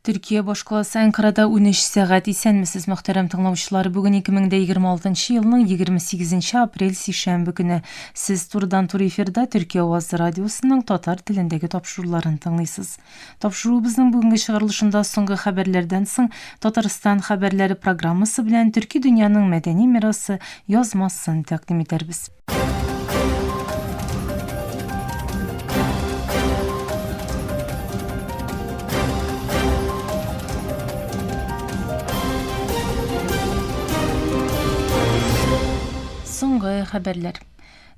Türkiye boş kalасы Ankara'da 13 saat исәнмесез мөхтәрәм тыңлаучылар. Бүген 2026 елның 28 апрель сишәмбе көне. Сез турыдан-тур эфирда Türkiye Авазы радиосының татар телендәге тапшыруларын тыңлыйсыз. Тапшыруыбызның бүгенге чыгарылышында соңгы хәбәрләрдән соң Татарстан хәбәрләре программасы белән Төрки дөньяның мәдәни мирасы язмасын тәкъдим итәрбез. Соңгы хәбәрләр.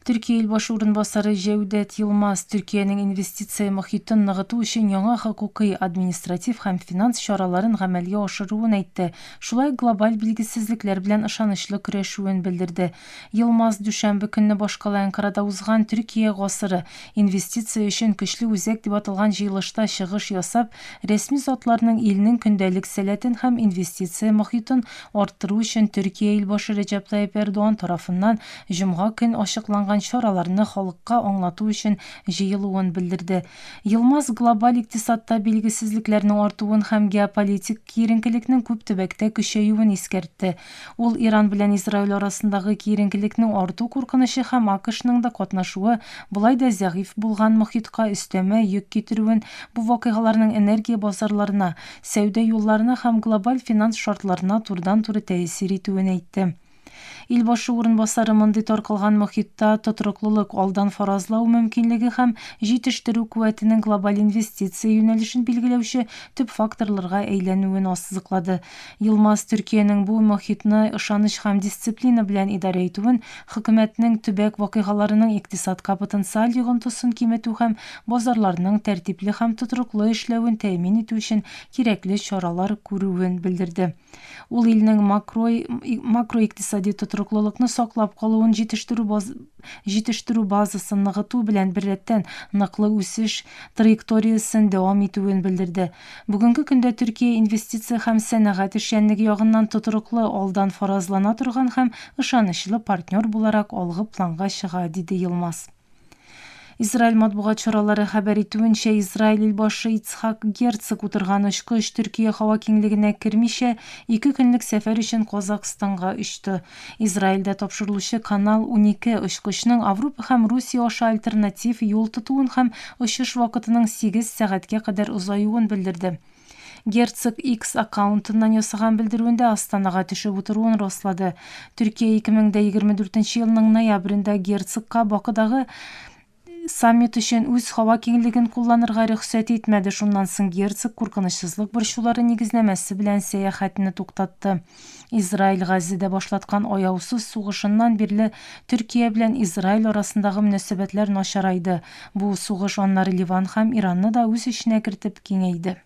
Türkiye il başı урынбасары Җәүдәт Йылмаз Төркиянең инвестиция мохитын ныгыту өчен яңа хокукый, административ һәм финанс чараларын гамәлгә ашыруын әйтте. Шулай глобаль билгесезлекләр белән ышанычлы көрәшүен белдерде. Йылмаз дүшәмбе көнне башкала Анкарада узган Төркия гасыры инвестиция өчен көчле үзәк дип аталган җыелышта чыгыш ясап, рәсми затларның илнең көндәлек сәләтен һәм инвестиция мохитын арттыру өчен Төркия ил башы Реджеп Тайип Эрдоган тарафыннан җомга көн ачыкланган чараларны халыкка аңлату өчен җыелуын белдерде. Йылмаз глобаль икътисадта билгесезлекләрнең артуын һәм геополитик киеренкелекнең күп төбәктә көчәюен искәртте. Ул Иран белән Израиль арасындагы киеренкелекнең арту куркынышы һәм АКШның да катнашуы болай да зәгыйфь булган мохитка өстәмә йөк китерүен, бу вакыйгаларның энергия базарларына, сәүдә юлларына һәм глобаль финанс шартларына турыдан-туры тәэсир итүен әйтте. Ил башы урынбасары мондый таркалган мохитта тотрыклылык, алдан фаразлау мөмкинлеге һәм җитештерү куәтенең глобаль инвестиция юнәлешен билгеләүче төп факторларга әйләнүен ассызыклады. Йылмаз Төркиянең бу мохитны ышаныч һәм дисциплина белән идарә итүен, хөкүмәтнең төбәк вакыйгаларының икътисадка потенциаль йогынтысын киметү һәм базарларның тәртипле һәм тотрыклы эшләвен тәэмин итү өчен кирәкле чаралар күрүен белдерде. Ул илнең макроикътисади тотрыклылыкны саклап калуын җитештерү базасын ныгыту белән беррәттән ныклы үсеш траекториясын дәвам итүен белдерде. Бүгенге көндә Төркия инвестиция һәм сәнәгать эшчәнлеге ягыннан тотрыклы, алдан фаразлана торган һәм ышанычлы партнер буларак алгы планга чыга, диде Йылмаз. Израиль матбугат чаралары хәбәр итүенчә, Израиль ил башы Ицхак Герцог утырган очкыч Төркия һава киңлегенә кермичә 2 көнлек сәфәр өчен Казакъстанга очты. Израильдә тапшырылучы Канал 12 очкычның Авропа һәм Русия аша альтернатив юл тотуын һәм очыш вакытының 8 сәгатькә кадәр узаюын белдерде. Герцог X аккаунтыннан ясаган белдерүендә Астанага төшеп утыруын раслады. Төркия 2024 елның ноябрендә Герцогка Бакыдагы саммит өчен үз һава киңлеген кулланырга рөхсәт итмәде. Шуннан соң Герцог куркынычсызлык борчулары нигезнәмәсе белән сәяхәтне туктатты. Израиль Газиздә башлаткан аяусыз сугышыннан бирле Төркия белән Израиль арасындагы мөнәсәбәтләр начарайды. Бу сугыш аннары Ливан һәм Иранны да үз эченә кертеп киңәйде.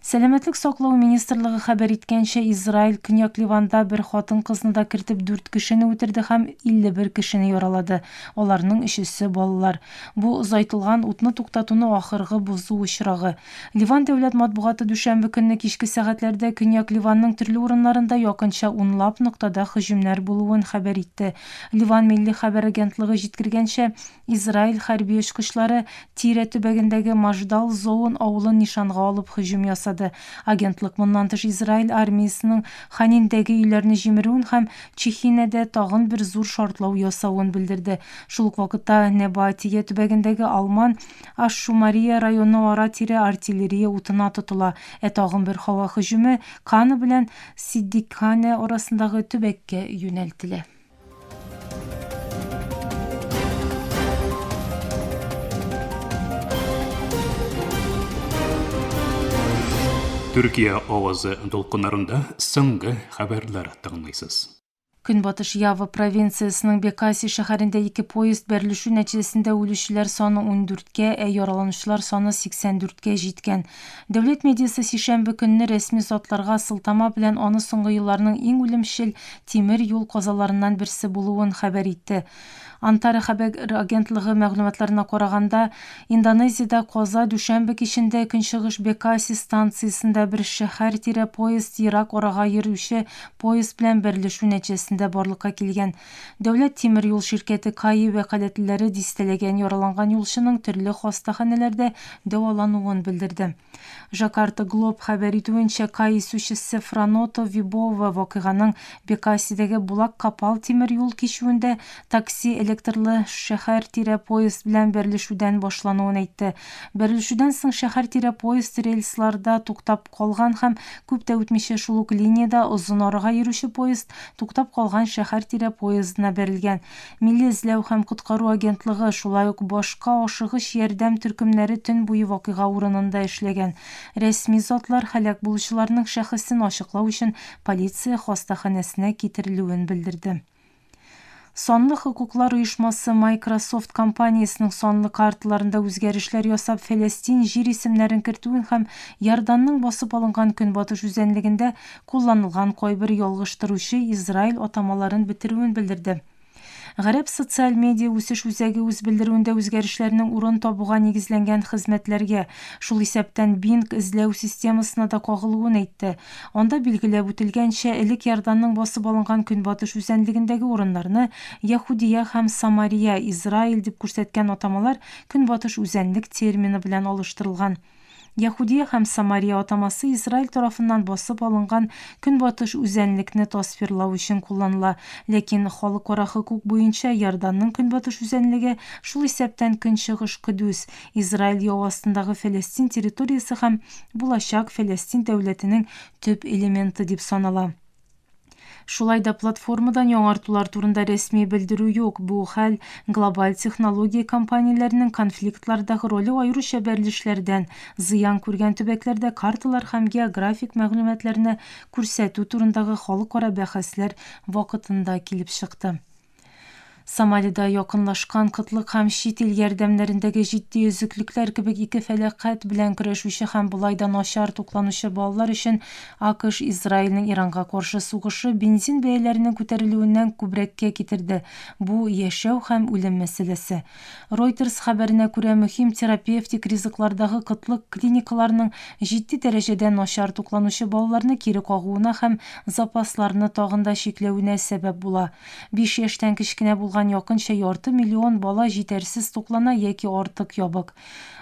Сәламәтлек саклау министрлыгы хәбәр иткәнчә, Израиль Көньяк Ливанда бер хатын-кызны да кертеп 4 кешене үтерде һәм 51 кешене яралады. Аларның 3-се балалар. Бу озайтылган утны туктатуны ахыргы бузу очрагы. Ливан дәүләт матбугаты дүшәмбе көнне кичке сәгатьләрдә Көньяк Ливанның төрле урыннарында якынча 10лап ноктада һөҗүмнәр булуын хәбәр итте. Ливан милли хәбәр агентлыгы җиткергәнчә, Израиль хәрби очкычлары Тире төбәгендәге Маждал Зоун авылын нишанга алып һөҗүм ясады. Агентлык моннан тыш Израиль армиясының Ханиндәге өйләрне җимерүен һәм Чехинәдә тагын бер зур шартлау ясавын белдерде. Шул ук вакытта Небатия төбәгендәге Алман Аш-Шумария районы ара-тирә артиллерия утына тотыла. Тагын бер һава һөҗүме Каны белән Сиддикхане арасындагы төбәккә юнәлтелә. Türkiye Авазы долкыннарында соңгы хәбәрләр тыңлыйсыз. Көнбатыш Ява провинциясының Бекаси шәһәрендә 2 поезд бәрелешү нәтиҗәсендә үлүчеләр саны 14-кә, яраланучылар саны 84-кә җиткән. Дәүләт медиасы сишәмбе көнне рәсми затларга сылтама белән аны соңгы елларның иң үлемчел тимер юл казаларыннан берсе булуын хәбәр итте. Антара хәбәр агентлыгы мәгълүматларына караганда, Индонезиядә каза дүшәмбе кичендә Көнчыгыш Бекаси станциясендә бер шәһәр тирә поезд ерак арага йөрүче поезд белән бәрелешү нәтиҗәсендә бөлмесінде барлыкка келген. Дәүләт тимир юл şirketi КАИ вәкаләтлеләре дистәләгән яраланган юлчының төрле хастаханәләрдә дәвалануын белдерде. Жакарта Глоб хәбәр итүенчә, КАИ сүзчесе Франото Вибова вакыйганың Бекасидәге Булак-Капал тимир юл кичүендә такси электрлы шәһәр тирә поезд белән берлешүдән башлануын әйтте. Берлешүдән соң шәһәр тирә поезд рельсларда туктап калган һәм күп тә үтмичә шул ук линиядә озын арага йөрүче поезд туктап калган шәһәр тирә поездына бәрелгән. Милли эзләү һәм коткару агентлыгы, шулай ук башка ашыгыч ярдәм төркемнәре төн буе вакыйга урынында эшләгән. Рәсми затлар һәлак булучыларның шәхесен ачыклау өчен полиция хастаханәсенә китерелүен белдерде. Сонлы хукуклар оешмасы Microsoft компаниясының сонлы карталарында үзгәрешләр ясап, Фәлестин җир исемнәрен кертүен һәм Ярданның басып алынган Көнбатыш үзәнлегендә кулланылган кайбер ялгыштыручы Израиль атамаларын бетерүен белдерде. Гарәп социаль медиа үсеш үзәге үз белдерүендә үзгәрешләрнең урын табуга нигезләнгән хезмәтләргә, шул исәптән Bing эзләү системасына да кагылуын әйтте. Анда билгеләп үтелгәнчә, элек Ярданның басып алынган Көнбатыш үзәнлегендәге урыннарны Яһудия һәм Самария, Израиль дип күрсәткән атамалар Көнбатыш үзәнлек термины белән алыштырылган. Яһудия һәм Самария атамасы Израиль тарафыннан басып алынган Көнбатыш үзәнлекне тасвирлау өчен кулланыла, ләкин халыкара хукук буенча Ярданның Көнбатыш үзәнлеге шул исәптән Көнчыгыш Кудус, Израиль яу астындагы Фәлестин территориясе һәм булачак Фәлестин дәүләтенең төп элементы дип санала. Шулай да платформадан яңартулар турында рәсми белдерү юк. Бу хәл глобаль технология компанияләренең конфликтлардагы роле аеруча бәрелешләрдән, зыян күргән төбәкләрдә карталар һәм географик мәгълүматларны күрсәтү турындагы халыкара бәхәсләр вакытында килеп чыкты. Сомалида якынлашкан кытлык һәм чит ил ярдәмнәрендәге җитди өзеклекләр кебек ике фәлакәт белән көрәшүче һәм болай да начар тукланучы балалар өчен АКШ Израильнең Иранга каршы сугышы бензин бәяләренең күтәрелүеннән күбрәккә китерде. Бу яшәү һәм үлем мәсьәләсе. Reuters хәбәренә күрә, мөһим терапевтик ризыклардагы кытлык клиникаларының җитди дәрәҗәдә начар тукланучы балаларны кире кагуына һәм запасларны тагында чикләвенә сәбәп була. 5 яшьтән кечкенә булган якынча 2 миллион бала җитәрсез туклана яки артык ябык.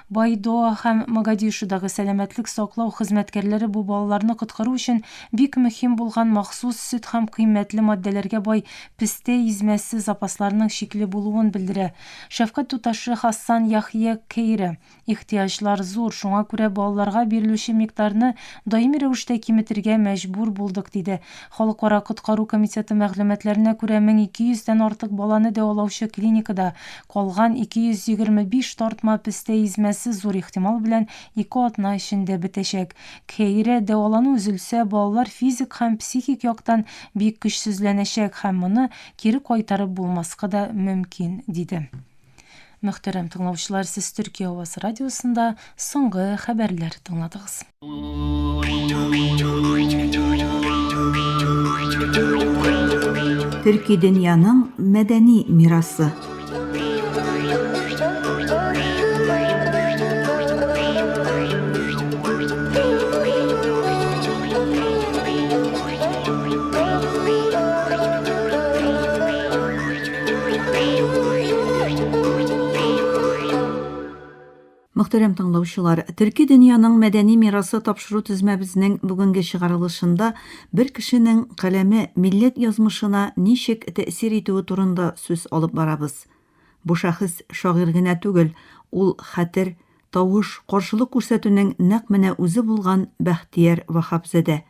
Байдоа һәм Могадишудагы сәламәтлек саклау хезмәткәрләре бу балаларны коткару өчен бик мөһим булган махсус сөт һәм кыйммәтле маддәләргә бай песте измәсе запасларының шикле булуын белдерә. Шәфкать туташы Хассан Яхья Кейре: "Ихтияҗлар зур, шуңа күрә балаларга бирелүче микъдарны даими рәвештә киметергә мәҗбүр булдык", диде. Халыкара коткару комитеты мәгълүматларына күрә, 1200-дән артык баланы дәвалаучы клиникада калган 225 тартма песте измәсе зур ихтимал белән 2 атна эчендә бетәчәк. Кейре: "Дәвалану үзелсә, балалар физик һәм психик яктан бик көчсезләнәчәк һәм моны кире кайтарып булмаска да мөмкин", диде. Мөхтәрәм тыңлаучылар, сез Төркия Аваз радиосында соңгы хәбәрләр тыңладыгыз. Төрки дөньяның мәдәни мирасы. Мөхтәрәм тыңлаучылар, Төрки дөньяның мәдәни мирасы тапшыру тезмәбезнең бүгенге чыгарылышында бер кешенең каләме милләт язмышына ничек тәэсир итүе турында сүз алып барабыз. Бу шәхес шагыйрь генә түгел, ул хәтер, тавыш, каршылык күрсәтүнең нәкъ менә үзе булган Бәхтияр Ваһапзадә.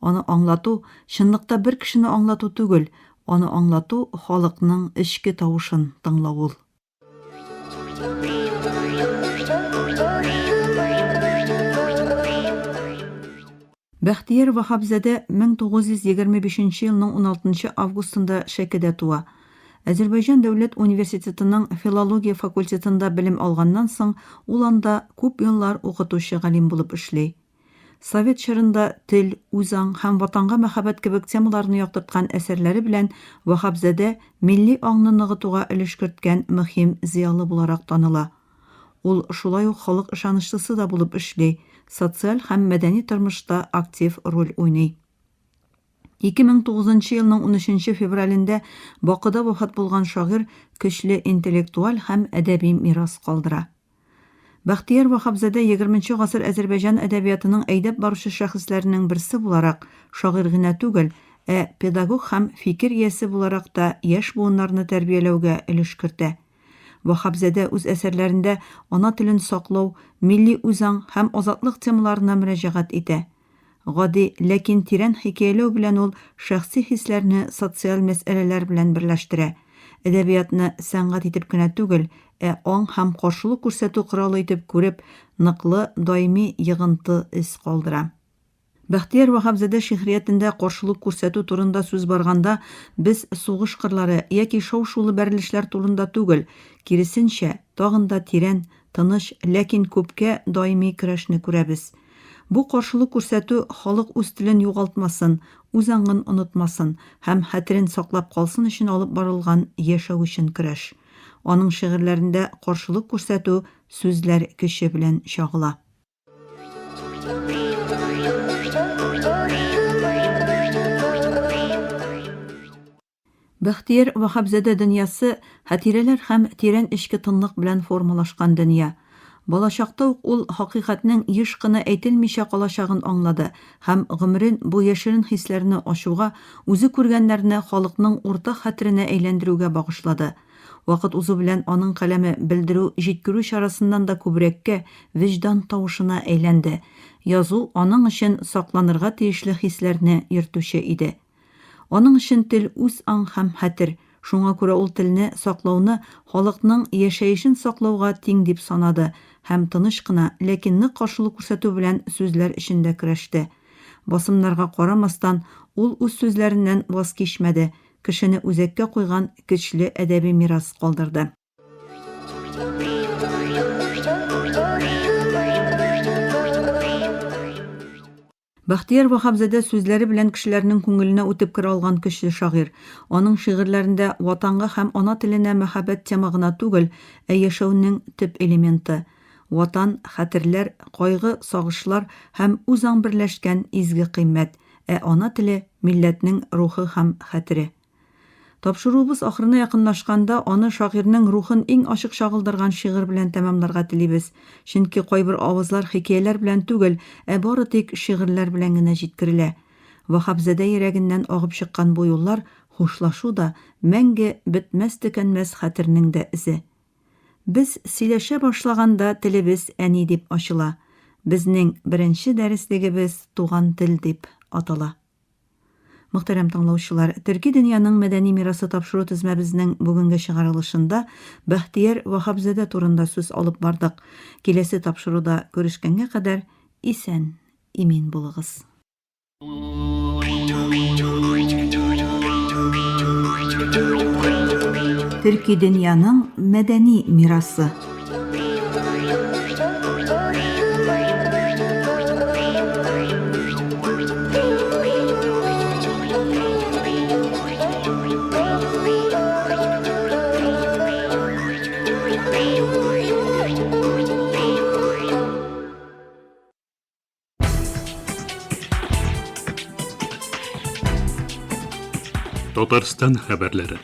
Аны аңлату чынлыкта бер кешене аңлату түгел, аны аңлату халыкның эчке тавышын тыңлау ул. Бәхтияр Ваһапзадә 1925 елның 16 августында Шәкедә туа. Азәрбайҗан дәүләт университетының филология факультетында белем алганнан соң ул анда күп еллар укытучы галим булып эшли. Совет чорында тел, үзаң һәм ватанга мәхәббәт кебек темаларны яктырткан әсәрләре белән Ваһапзадә милли аңны ныгытуга өлеш керткән мөһим зыялы буларак таныла. Ул шулай ук халык ышанычлысы да булып эшли, социаль һәм мәдәни тормышта актив роль уйный. 2009 елның 13 февралендә Бакыда вафат булган шагыйрь көчле интеллектуаль һәм әдәби мирас калдыра. Бәхтияр Вахапзадә 20 гасыр Азәрбайҗан әдәбиятының әйдәп баручы шәхесләренең берсе буларак шагыйрь генә түгел, педагог һәм фикер иясе буларак та яшь буыннарны тәрбияләүгә өлеш кертә. Вахапзадә үз әсәрләрендә ана телен саклау, милли үзаң һәм азатлык темаларына мөрәҗәгать итә. Гади, ләкин тирән хикәяләү белән ул шәхси хисләрне социаль мәсьәләләр белән берләштерә. Әдәбиятны сәнгать итеп кенә түгел, аң һәм каршылык күрсәтү коралы итеп күреп, ныклы, даими йогынты эз калдыра. Бәхтияр Вахапзадә шигъриятендә каршылык күрсәтү турында сүз барганда, без сугыш кырлары яки шау-шулы бәрелешләр турында түгел, киресенчә, тагын да тирән, тыныч, ләкин күпкә даими көрәшне күрәбез. Бу каршылык күрсәтү халык үз телен югалтмасын, үз аңын онытмасын һәм хәтерен саклап калсын өчен алып барылган яшәү өчен көрәш. Аның шигырьләрендә каршылык күрсәтү сүзләр көче белән чагыла. Бәхтияр Вахапзадә дөньясы хатирәләр һәм тирән эчке тынлык белән формалашкан дөнья. Балачакта ук ул хакыйкатьнең еш кына әйтелмичә калачагын аңлады һәм гомерен бу яшерен хисләрне ачуга, үзе күргәннәрне халыкның уртак хәтеренә әйләндерүгә багышлады. Вакыт узу белән аның каләме белдерү, җиткерү чарасыннан да күбрәккә виждан тавышына әйләнде. Язу аның өчен сакланырга тиешле хисләрне йөртүче иде. Аның өчен тел үз аң һәм хәтер. Шуңа күрә ул телне саклауны халыкның яшәешен саклауга тиң дип санады һәм тыныч кына, ләкин нык каршылык күрсәтү белән сүзләр эчендә көрәште. Басымнарга карамастан, ул үз сүзләреннән ваз кичмәде, кешене үзәккә куйган көчле әдәби мирас калдырды. Бәхтияр Вахапзадә сүзләре белән кешеләрнең күңеленә үтеп керә алган көчле шагыйрь. Аның шигырьләрендә ватанга һәм ана теленә мәхәббәт тема гына түгел, яшәүнең төп элементы. Ватан, хәтерләр, кайгы, сагышлар һәм үзаң берләшкән изге кыйммәт, ана теле милләтнең рухы һәм хәтере. Тапшыруыбыз ахырына якынлашканда, аны шагыйрьнең рухын иң ачык чагылдырган шигырь белән тәмамларга телибез. Чөнки кайбер авызлар хикәяләр белән түгел, бары тик шигырьләр белән генә җиткерелә. Вахапзадә йөрәгеннән агып чыккан бу юллар хушлашу да, мәңге бетмәс-төкәнмәс хәтернең дә изе. Без сөйләшә башлаганда телебез әни дип ачыла. Безнең беренче дәреслегебез туган тел дип атала. Мөхтәрәм тыңлаучылар, Төрки дөньяның мәдәни мирасы тапшыру тезмәбезнең бүгенге чыгарылышында Бәхтияр Вахапзадә турында сүз алып бардык. Киләсе тапшыруда күрешкәнгә кадәр исән, имин булыгыз. Төрки дөньяның мәдәни мирасы. Татарстан хәбәрләре.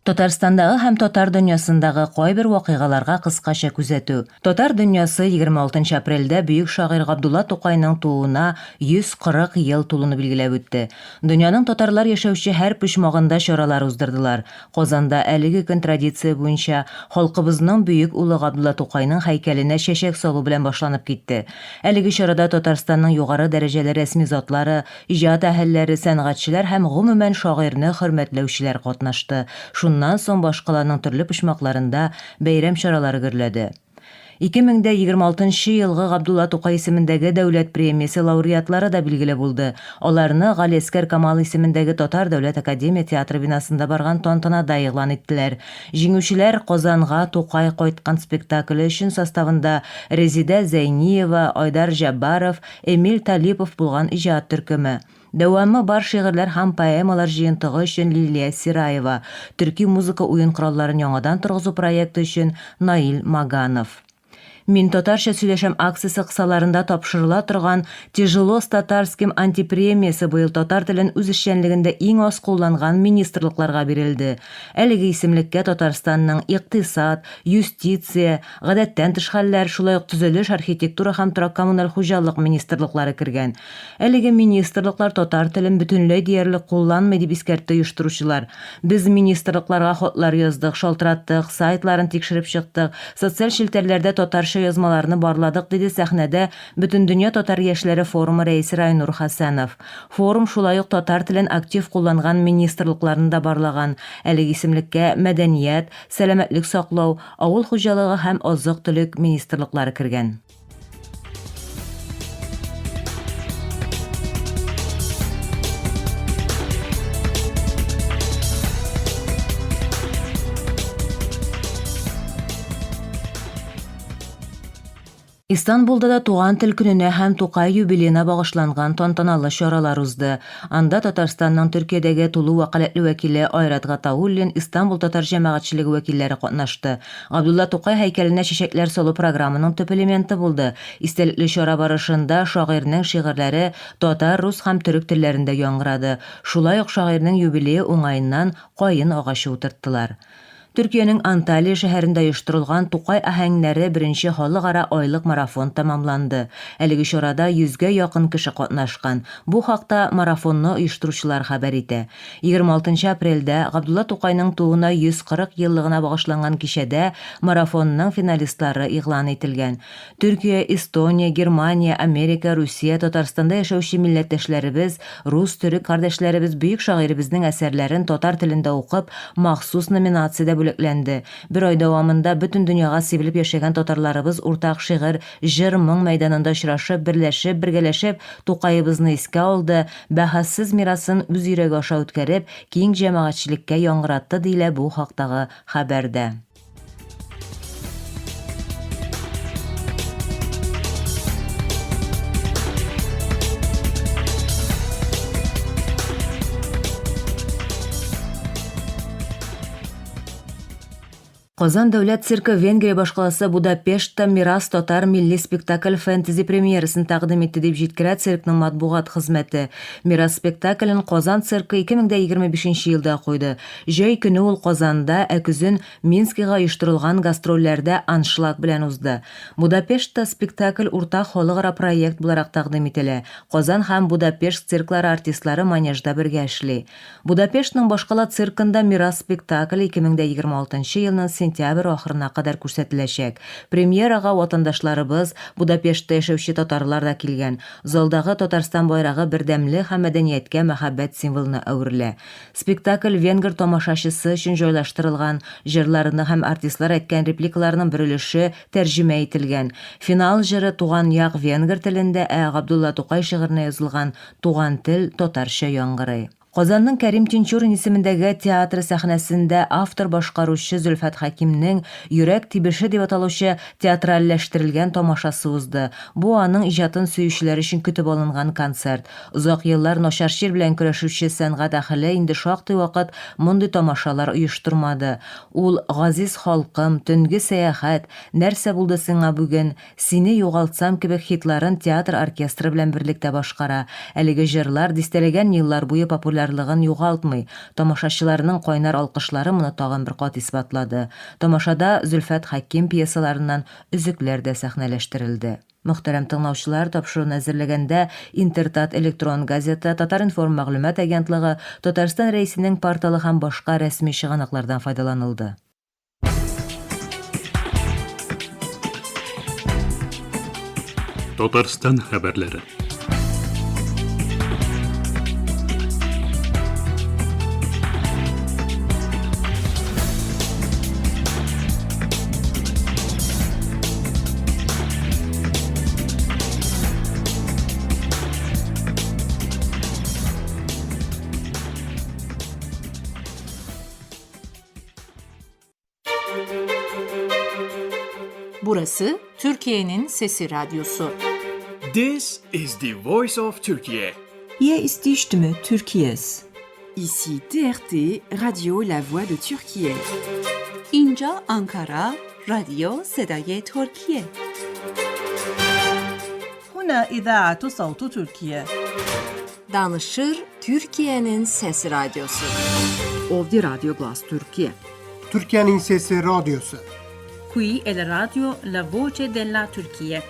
Татарстандагы һәм татар дөньясындагы кайбер вакыйгаларга кыскача күзәтү. Татар дөньясы 26 апрельдә бөек шагыйрь Габдулла Тукайның тууына 140 ел тулуны билгеләп үтте. Дөньяның татарлар яшәүче һәр почмагында чаралар уздырдылар. Казанда әлеге көн традиция буенча халкыбызның бөек улы Габдулла Тукайның һәйкәленә чәчәк салу белән башланып китте. Әлеге чарада Татарстанның югары дәрәҗәле рәсми затлары, иҗат әһелләре, сәнгатьчеләр һәм гомумән шагыйрьне хөрмәтләүчеләр катнашты. Шуннан соң башкаланың төрле почмакларында бәйрәм чаралары гөрләде. 2026 елгы Габдулла Тукай исемендәге дәүләт премиясе лауреатлары да билгеле булды. Аларны Галиәскәр Камал исемендәге Татар дәүләт академия театры бинасында барган тантанада игълан иттеләр. Җиңүчеләр Казанга Тукай кайткан спектакле өчен составында Резидә Зәйниева, Айдар Җаббаров, Эмиль Талипов булган иҗат төркеме. Дәвамы бар шигырьләр һәм поэмалар җыентыгы өчен Лилия Сираева, төрки музыка уен коралларын яңадан торгызу проекты өчен Наил Маганов. Мин татарча сөйләшәм акциясе кысаларында тапшырыла торган «Тяжело с татарским» антипремиясе быел татар телен үз эшчәнлегендә иң аз кулланган министрлыкларга бирелде. Әлеге исемлеккә Татарстанның икътисад, юстиция, гадәттән тыш хәлләр, шулай ук төзелеш, архитектура һәм торак коммуналь хуҗалык министрлыклары кергән. Әлеге министрлыклар татар телен бөтенләй диярлек кулланмый дип искәртте оештыручылар. Без министрлыкларга хатлар яздык, шалтыраттык, сайтларын тикшереп чыктык, социаль челтәрләрдә татарча язмаларны барладык, диде сәхнәдә Бөтендөнья татар яшьләре форумы рәисе Райнур Хәсәнов. Форум шулай ук татар телен актив кулланган министрлыкларны да барлаган. Әлеге исемлеккә мәдәният, сәламәтлек саклау, авыл хуҗалыгы һәм азык-төлек министрлыклары кергән. Истанбулда да туган тел көненә һәм Тукай юбилеена багышланган тантаналы чаралар узды. Анда Татарстанның Төркиядәге тулы вәкаләтле вәкиле Айрат Гатауллин, Истанбул татар җәмәгатьчелеге вәкилләре катнашты. Габдулла Тукай һәйкәленә чәчәкләр салу программаның төп элементы булды. Истәлекле чара барышында шагыйрьнең шигырьләре татар, рус һәм төрек телләрендә яңгырады. Шулай ук шагыйрьнең юбилее уңаеннан каен агачы утырттылар. Төркиянең Анталия шәһәрендә оештырылган Тукай аһәңнәре беренче халыкара айлык марафон тәмамланды. Әлеге чарада 100гә якын кеше катнашкан. Бу хакта марафонны оештыручылар хәбәр итә. 26 апрельдә Габдулла Тукайның тууына 140 еллыгына багышланган кичәдә марафонның финалистлары игълан ителгән. Төркия, Эстония, Германия, Америка, Русия, Татарстанда яшәүче милләттәшләребез, рус, төрек кардәшләребез бөек шагыйребезнең әсәрләрен татар телендә укып, махсус номинациядә бүләкләнде. Бер ай дәвамында бөтен дөньяга сибелеп яшәгән татарларыбыз уртак шигырь, җыр, моң мәйданында очрашып, берләшеп, бергәләшеп Тукайыбызны искә алды, бәхәссез мирасын үз йөрәге аша үткәреп, киң җәмәгатьчелеккә яңгыратты, дилә бу хактагы хәбәрдә. Казан дәүләт циркы Венгрия башкаласы Будапештта Мирас татар милли спектакль фэнтези премьерасын тәкъдим итте дип җиткерә циркның матбугат хезмәте. Мирас спектаклен Казан циркы 2025 елда куйды. Җәй көне ул Казанда, ә көзен Минскига оештырылган гастрольләрдә аншлаг белән узды. Будапештта спектакль уртак халыкара проект буларак тәкъдим ителә. Казан һәм Будапешт цирклары артистлары манежда бергә эшли. Будапештның башкала циркында Мирас спектакль 2026 елның сентябрь ахырына кадәр күрсәтеләчәк. Премьерага ватандашларыбыз, Будапештта яшәүче татарлар да килгән. Залдагы Татарстан байрагы бердәмлек һәм мәдәнияткә мәхәббәт символына әверелә. Спектакль венгр тамашачысы өчен җайлаштырылган, җырларны һәм артистлар әйткән репликаларның бер өлеше тәрҗемә ителгән. Финал җыры туган як венгр телендә, ә Габдулла Тукай шигыренә язылган туган тел татарча яңгырый. Казанның Кәрим Тинчурин исемендәге театр сәхнәсендә автор башкаручы Зөлфәт Хәкимнең «Йөрәк тибеше» дип аталучы театральләштерелгән тамашасы узды. Бу аның иҗатын сөючеләр өчен көтеп алынган концерт. Озак еллар начар чир белән көрәшүче сәнгать әһеле инде шактый вакыт мондый тамашалар оештырмады. Ул «Газиз халкым», «Төнге сәяхәт», «Нәрсә булды сиңа бүген», «Сине югалтсам» кебек хитларын театр оркестры белән берлектә башкара. Әлеге җырлар дистәләгән еллар буе популярлыгын югалтмый. Тамашачыларның кайнар алкышлары моны тагын бер кат исбатлады. Тамашада Зөлфәт Хәким пьесаларыннан өзекләр дә сәхнәләштерелде. Мөхтәрәм тыңлаучылар, тапшыруны әзерләгәндә Интертат электрон газета, Татар-информ мәгълүмат агентлыгы, Татарстан рәисенең порталы һәм башка рәсми чыганаклардан файдаланылды. Татарстан хәбәрләре. Burası Türkiye'nin Sesi Radyosu. This is the voice of Turkey. Hier ist die Stimme Türkiye's. Ici TRT, Radio La Voix de Türkiye. اینجا Ankara, راديو صدای ترکیه. هنا إذاعة صوت تركيا. Danışır Türkiye'nin Sesi Radyosu. Ovdi Radyo Glas Türkiye. Türkiye'nin Sesi Radyosu. Qui è la radio La Voce della Turquía.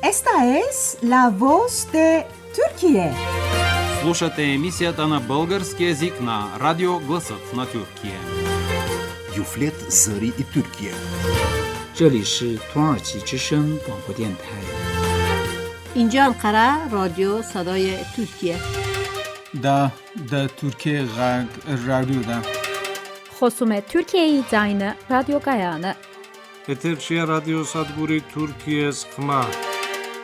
Esta es la voz de Turquía. Слушате емисията на български език на Радио Гласът на Türkiye. Юфлет Зари и Türkiye. 这里是土耳其之声广播电台。 اینجا انقره رادیو صدای ترکیه. دا Türkiye Radyo'da. خصوم ترکیه زاین رادیو گایانه. Eterşehir Radyo Sadburi Türkiye Sıkma.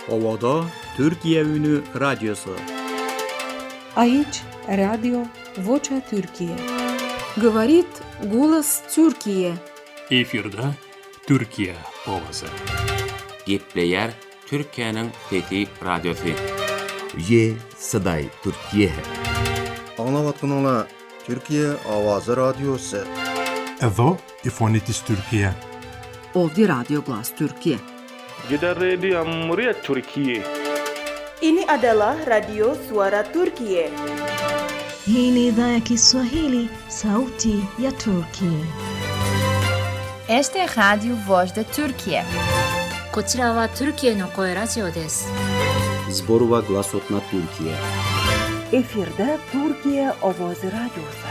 Ovada Türkiye Ünü Radyosu. Aici Radio Vocea Türkiye. Говорит голос Türkiye. Efirde Türkiye Ovası. Gepleyer Türkiye'nin Fethi Radyosu. Ye Saday Türkiye. Anlavatkanlar Türkiye Avazı Radyosu. Evo İfonitis Türkiye. Ovdi Radyo Glas Türkiye. Jeddah Radio Muria Türkiye. Ini adalah Radio Suara Turkiye. Hii ni idhaa ya Kiswahili, Sauti ya Turkiye. Este es Radio Voz de Turkiye. こちらはトルキエの声ラジオです。 Zborova Glasot na Türkiye. Efirde Türkiye Ovozi Radyosu.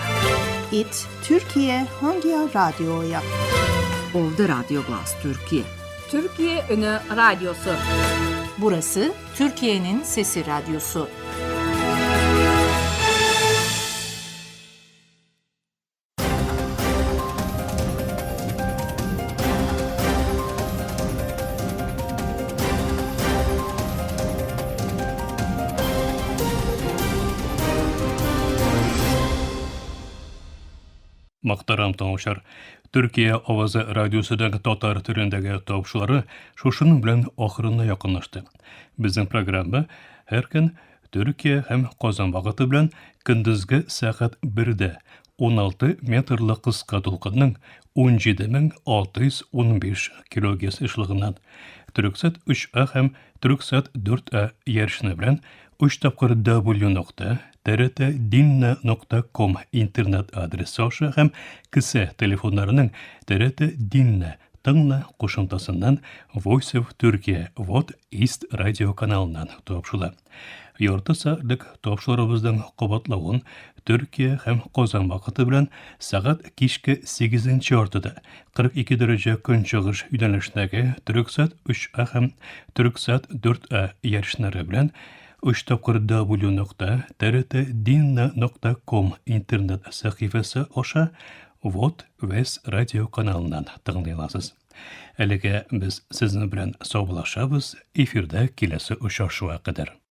It Türkiye Hangi Radyo'ya? Ovdi Radyo Glas Türkiye. Türkiye Ünü Radyosu. Burası Türkiye'nin Sesi Radyosu. Мақтарам таңышар, Түркия Овазы радиосыдағы татар түріндегі тауышылары шошының білен ақырына яқынлашты. Біздің программа әркен Түркия һәм Қазан вақыты білен күндізгі сағат 1-де 16 метрлі қысқа толқынның 17615 килогерц ұшылығынан Түрксат 3А һәм Түрксат 4А ершіні білен 3 тапқыр w.trt.dinna.com интернет адресі аша һәм кісе телефонларының TRT Dinna тыңна қошымтасынан Voice of Turkey What East радио каналынан топшылы. Ярты сағатлық топшыларыбыздың қабатлауын Түркия һәм Қазан вақыты белән сағат кичке 8-нче артыда 42 дәрәҗә көнчыгыш юнәлешендәге Түрксат 3А һәм Түрксат 4А ярышнары белән 3 тапқыр w.trt.dinna.com интернет сәхифәсе аша Вот Вес радио каналынан тыңлый аласыз. Әлегә без сезнең белән саубуллашабыз, эфирдә киләсе очрашуга кадәр.